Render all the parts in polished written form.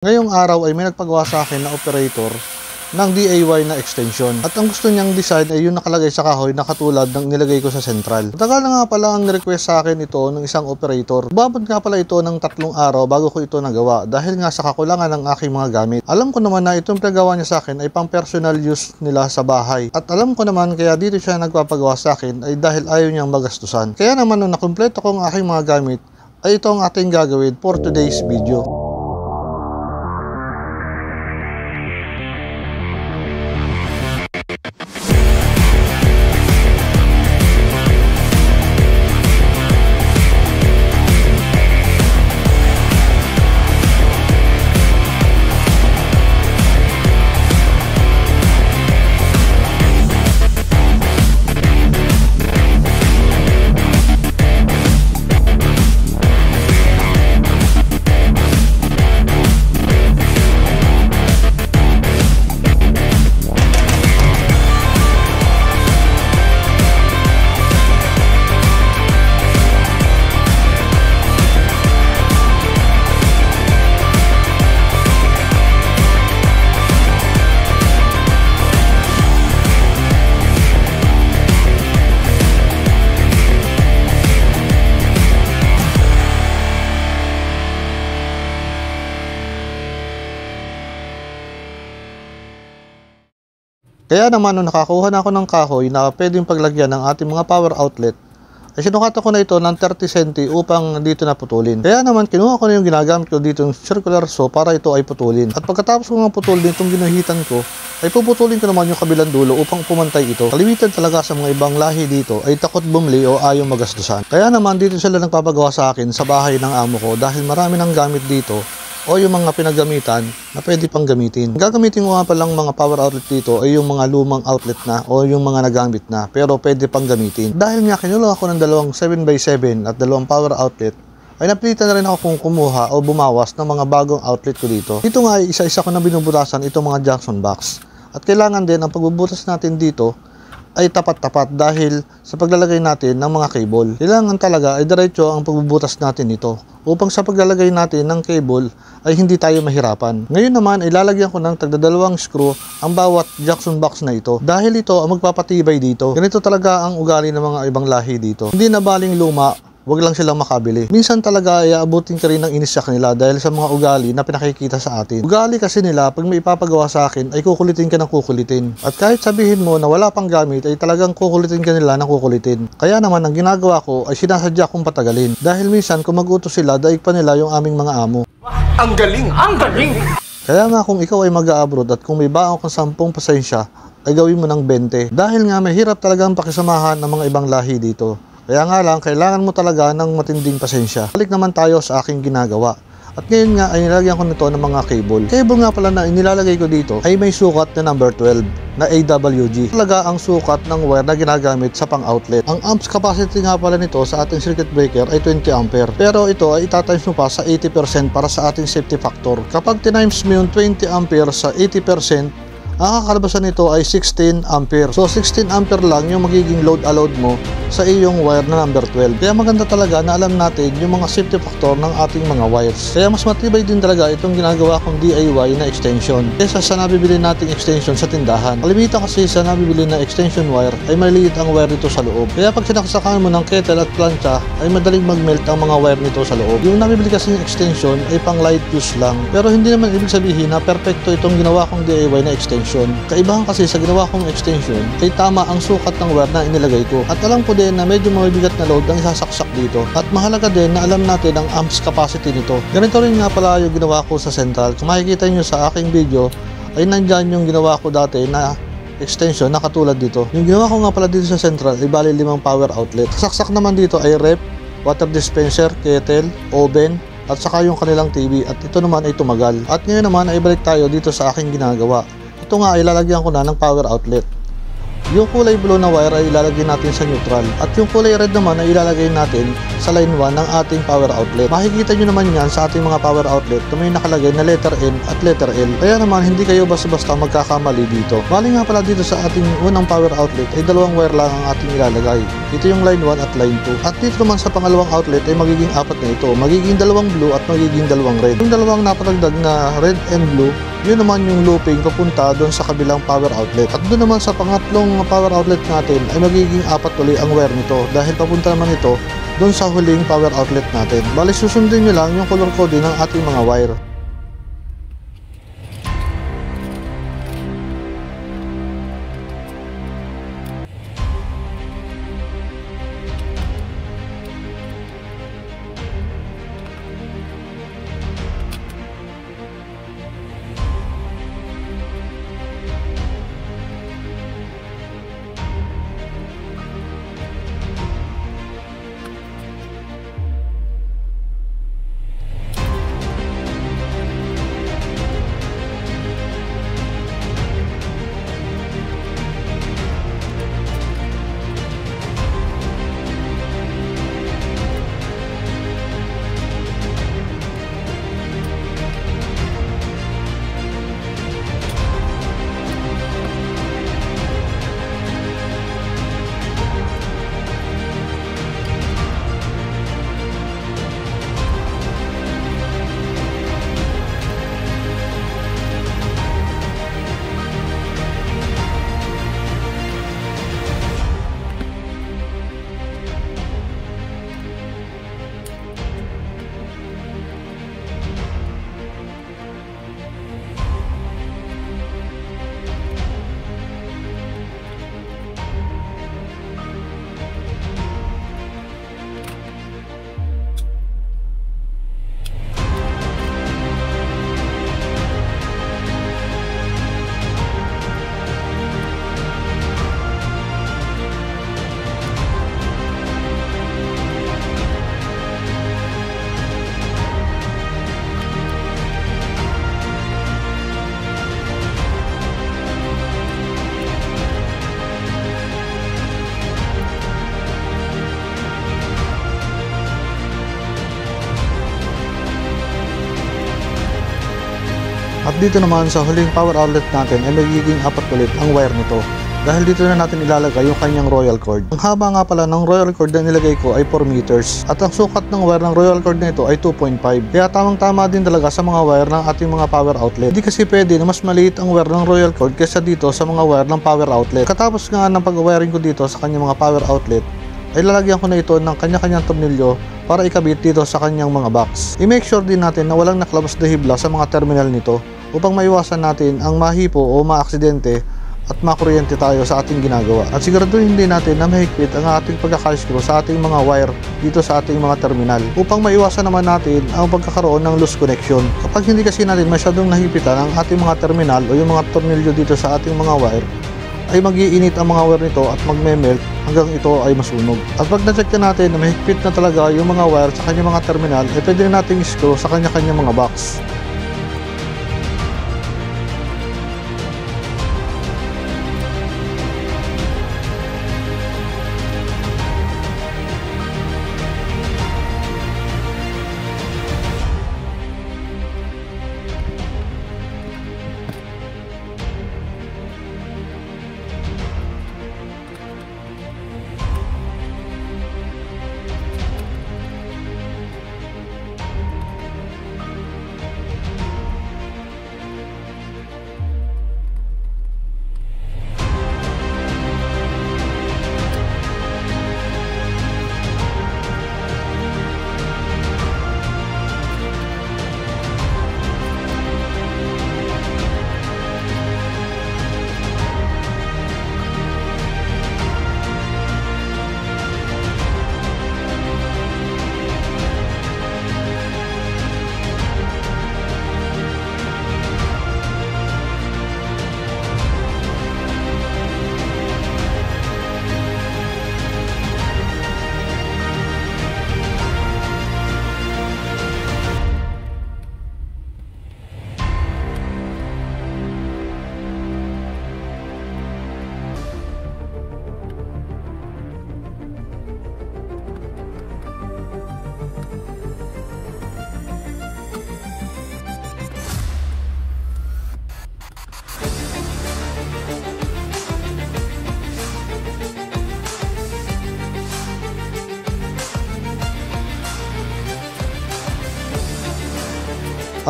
Ngayong araw ay may nagpagawa sa akin na operator ng DIY na extension. At ang gusto niyang design ay yung nakalagay sa kahoy na katulad ng nilagay ko sa central. Matagal na nga pala ang request sa akin ito ng isang operator. Babad nga pala ito ng 3 araw bago ko ito nagawa dahil nga sa kakulangan ng aking mga gamit. Alam ko naman na itong pinagawa niya sa akin ay pang personal use nila sa bahay. At alam ko naman kaya dito siya nagpapagawa sa akin ay dahil ayaw niyang magastusan. Kaya naman nung nakumpleto ko ang aking mga gamit ay ito ang ating gagawin for today's video. Kaya naman nung nakakuha na ako ng kahoy na pwedeng paglagyan ng ating mga power outlet, ay sinukatan ko na ito ng 30 cm upang dito na putulin. Kaya naman kinuha ko na yung ginagamit ko dito yung circular saw para ito ay putulin. At pagkatapos ko ng putulin itong ginuhitan ko, ay puputulin ko naman yung kabilang dulo upang pumantay ito. Kalimitan talaga sa mga ibang lahi dito ay takot bumili o ayaw magastusan. Kaya naman dito sila nagpapagawa sa akin sa bahay ng amo ko dahil marami ng gamit dito o yung mga pinagamitan na pwede pang gamitin. Gagamitin ko nga palang mga power outlet dito ay yung mga lumang outlet na o yung mga nagamit na pero pwede pang gamitin. Dahil nga kinuha ako ng dalawang 7x7 at dalawang power outlet, ay napilitan na rin ako kung kumuha o bumawas ng mga bagong outlet ko dito. Dito nga ay isa-isa ko na binubutasan itong mga junction box. At kailangan din ang pagbubutas natin dito ay tapat-tapat dahil sa paglalagay natin ng mga cable. Kailangan talaga ay diretso ang pagbubutas natin nito upang sa paglalagay natin ng cable ay hindi tayo mahirapan. Ngayon naman ay lalagyan ko ng tagdadalawang screw ang bawat junction box na ito dahil ito ang magpapatibay dito. Ganito talaga ang ugali ng mga ibang lahi dito. Hindi na baling luma, wag lang silang makabili. Minsan talaga ay aabutin ka rin ng inis sa kanila dahil sa mga ugali na pinakikita sa atin. Ugali kasi nila pag may ipapagawa sa akin ay kukulitin ka ng kukulitin. At kahit sabihin mo na wala pang gamit ay talagang kukulitin ka nila ng kukulitin. Kaya naman ang ginagawa ko ay sinasadya kong patagalin. Dahil minsan kung mag-utos sila daig pa nila yung aming mga amo. Ang galing! Ang galing! Kaya nga kung ikaw ay mag-a-abroad at kung may baon kang 10 pasensya ay gawin mo ng 20. Dahil nga mahirap talagang pakisamahan ng mga ibang lahi dito. Kaya nga lang, kailangan mo talaga ng matinding pasensya. Balik naman tayo sa aking ginagawa. At ngayon nga ay nilagyan ko nito ng mga cable. Cable nga pala na inilalagay ko dito ay may sukat na number 12 na AWG. Talaga ang sukat ng wire na ginagamit sa pang-outlet. Ang amps capacity nga pala nito sa ating circuit breaker ay 20 ampere. Pero ito ay itatimes mo pa sa 80% para sa ating safety factor. Kapag tinimes mo yung 20 ampere sa 80%, ang kakalabasan nito ay 16 ampere. So 16 ampere lang yung magiging load allowed mo sa iyong wire na number 12. Kaya maganda talaga na alam natin yung mga safety factor ng ating mga wires. Kaya mas matibay din talaga itong ginagawa kong DIY na extension kaysa sa nabibili nating extension sa tindahan. Kalimitan kasi sa nabibili na extension wire ay maliit ang wire nito sa loob. Kaya pag sinaksakan mo ng kettle at plancha ay madaling mag-melt ang mga wire nito sa loob. Yung nabibili kasi ng extension ay pang light use lang. Pero hindi naman ibig sabihin na perfecto itong ginawa kong DIY na extension. Kaibahan kasi sa ginawa kong extension ay tama ang sukat ng wire na inilagay ko. At alam ko din na medyo mabibigat na load ang isasaksak dito. At mahalaga din na alam natin ang amps capacity nito. Ganito rin nga pala yung ginawa ko sa central. Kung makikita nyo sa aking video ay nandyan yung ginawa ko dati na extension na katulad dito. Yung ginawa ko nga pala dito sa central ay bali 5 power outlet. Saksak naman dito ay rep, water dispenser, kettle, oven, at saka yung kanilang TV. At ito naman ay tumagal. At ngayon naman ay balik tayo dito sa aking ginagawa. Ito nga ay lalagyan ko na ng power outlet. Yung kulay blue na wire ay ilalagay natin sa neutral at yung kulay red naman ay ilalagay natin sa line 1 ng ating power outlet. Makikita nyo naman yan sa ating mga power outlet na may nakalagay na letter N at letter L. Kaya naman hindi kayo basta-basta magkakamali dito. Bali nga pala dito sa ating unang power outlet ay dalawang wire lang ang ating ilalagay. Ito yung line 1 at line 2. At dito naman sa pangalawang outlet ay magiging apat na ito. Magiging dalawang blue at magiging dalawang red. Yung dalawang napalagdag na red and blue, yun naman yung looping papunta doon sa kabilang power outlet. At doon naman sa pangatlong power outlet natin ay magiging apat uli ang wire nito dahil papunta naman ito doon sa huling power outlet natin. Bali susundin nyo lang yung color code ng ating mga wire. At dito naman sa huling power outlet natin ay magiging apat ulit ang wire nito. Dahil dito na natin ilalagay yung kanyang royal cord. Ang haba nga pala ng royal cord na nilagay ko ay 4 meters. At ang sukat ng wire ng royal cord na ito ay 2.5. Kaya tamang-tama din talaga sa mga wire ng ating mga power outlet. Hindi kasi pwede na mas maliit ang wire ng royal cord kaysa dito sa mga wire ng power outlet. Katapos nga ng pag-wiring ko dito sa kanyang mga power outlet, ay lalagyan ko na ito ng kanya-kanyang tornilyo para ikabit dito sa kanyang mga box. I-make sure din natin na walang nakalabas na hibla sa mga terminal nito upang maiwasan natin ang mahipo o maaksidente at makuryente tayo sa ating ginagawa. At siguraduhin din natin na mahigpit ang ating pagkaka-screw sa ating mga wire dito sa ating mga terminal upang maiwasan naman natin ang pagkakaroon ng loose connection. Kapag hindi kasi natin masyadong nahipitan ang ating mga terminal o yung mga tornilyo dito sa ating mga wire, ay mag-iinit ang mga wire nito at magme-melt hanggang ito ay masunog. At pag na-check na natin na mahigpit na talaga yung mga wire sa kanyang mga terminal, ay pwede na natin i-screw sa kanya-kanyang mga box.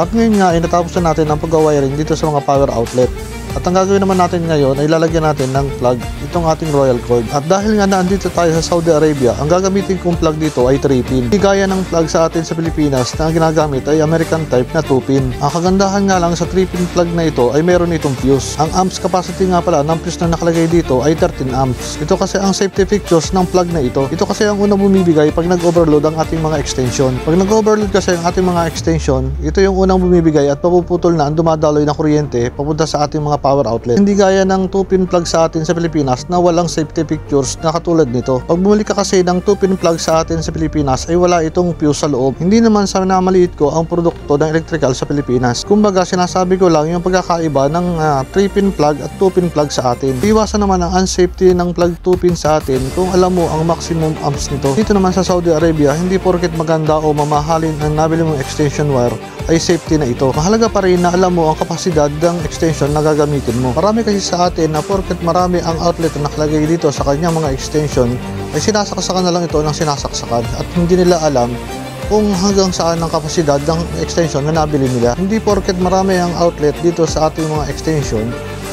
At ngayon nga ay natapos na natin ang pag-wiring dito sa mga power outlet. At ang gagawin naman natin ngayon ay lalagyan natin ng plug itong ating Royal Cord. At dahil nga naandito tayo sa Saudi Arabia, ang gagamitin kong plug dito ay 3-pin. Hindi gaya ng plug sa atin sa Pilipinas na ang ginagamit ay American type na 2-pin. Ang kagandahan nga lang sa 3-pin plug na ito ay meron itong fuse. Ang amps capacity nga pala ng fuse na nakalagay dito ay 13 amps. Ito kasi ang safety features ng plug na ito. Ito kasi ang unang bumibigay pag nag-overload ang ating mga extension. Pag nag-overload kasi ang ating mga extension, ito yung unang bumibigay at papuputol na ang dumadaloy na kuryente papunta sa ating mga power outlet. Hindi gaya ng 2-pin plug sa atin sa Pilipinas na walang safety features na katulad nito. Pag bumili ka kasi ng 2-pin plug sa atin sa Pilipinas ay wala itong fuse sa loob. Hindi naman sa namaliit ko ang produkto ng electrical sa Pilipinas. Kumbaga sinasabi ko lang yung pagkakaiba ng 3-pin plug at 2-pin plug sa atin. Iwasan naman ang unsafety ng plug 2-pin sa atin kung alam mo ang maximum amps nito. Dito naman sa Saudi Arabia, hindi porket maganda o mamahalin ang nabili mong extension wire ay safety na ito. Mahalaga pa rin na alam mo ang kapasidad ng extension na gagamitin mo. Marami kasi sa atin na porket marami ang outlet na nakalagay dito sa kanyang mga extension ay sinasaksakan na lang ito ng sinasaksakan at hindi nila alam kung hanggang saan ang kapasidad ng extension na nabili nila. Hindi porket marami ang outlet dito sa ating mga extension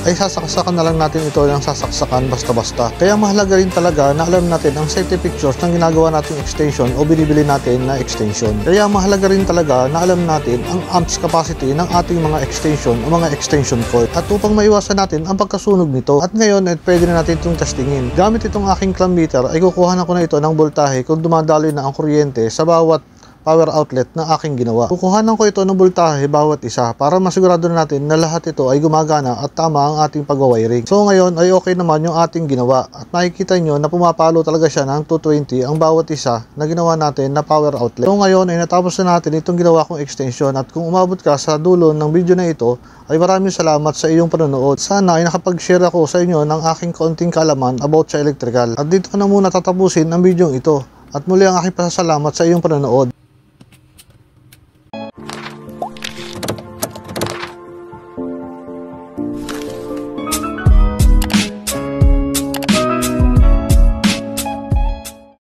ay sasaksakan na lang natin ito ng sasaksakan basta-basta. Kaya mahalaga rin talaga na alam natin ang safety pictures ng ginagawa nating extension o binibili natin na extension. Kaya mahalaga rin talaga na alam natin ang amps capacity ng ating mga extension o mga extension cord. At upang maiwasan natin ang pagkasunog nito, at ngayon ay pwede na natin itong testingin. Gamit itong aking clamp meter ay kukuhanan ko na ito ng voltahe kung dumadaloy na ang kuryente sa bawat power outlet na aking ginawa. Kukuhanan ko ito ng voltahe bawat isa para masigurado na natin na lahat ito ay gumagana at tama ang ating pag-wiring. So ngayon ay okay naman yung ating ginawa at makikita nyo na pumapalo talaga siya ng 220 ang bawat isa na ginawa natin na power outlet. So ngayon ay natapos na natin itong ginawa kong extension at kung umabot ka sa dulo ng video na ito ay maraming salamat sa iyong panonood. Sana ay nakapag-share ako sa inyo ng aking kaunting kaalaman about sa electrical. At dito ko na muna tatapusin ang video ito. At muli ang aking pasasalamat sa iyong panonood.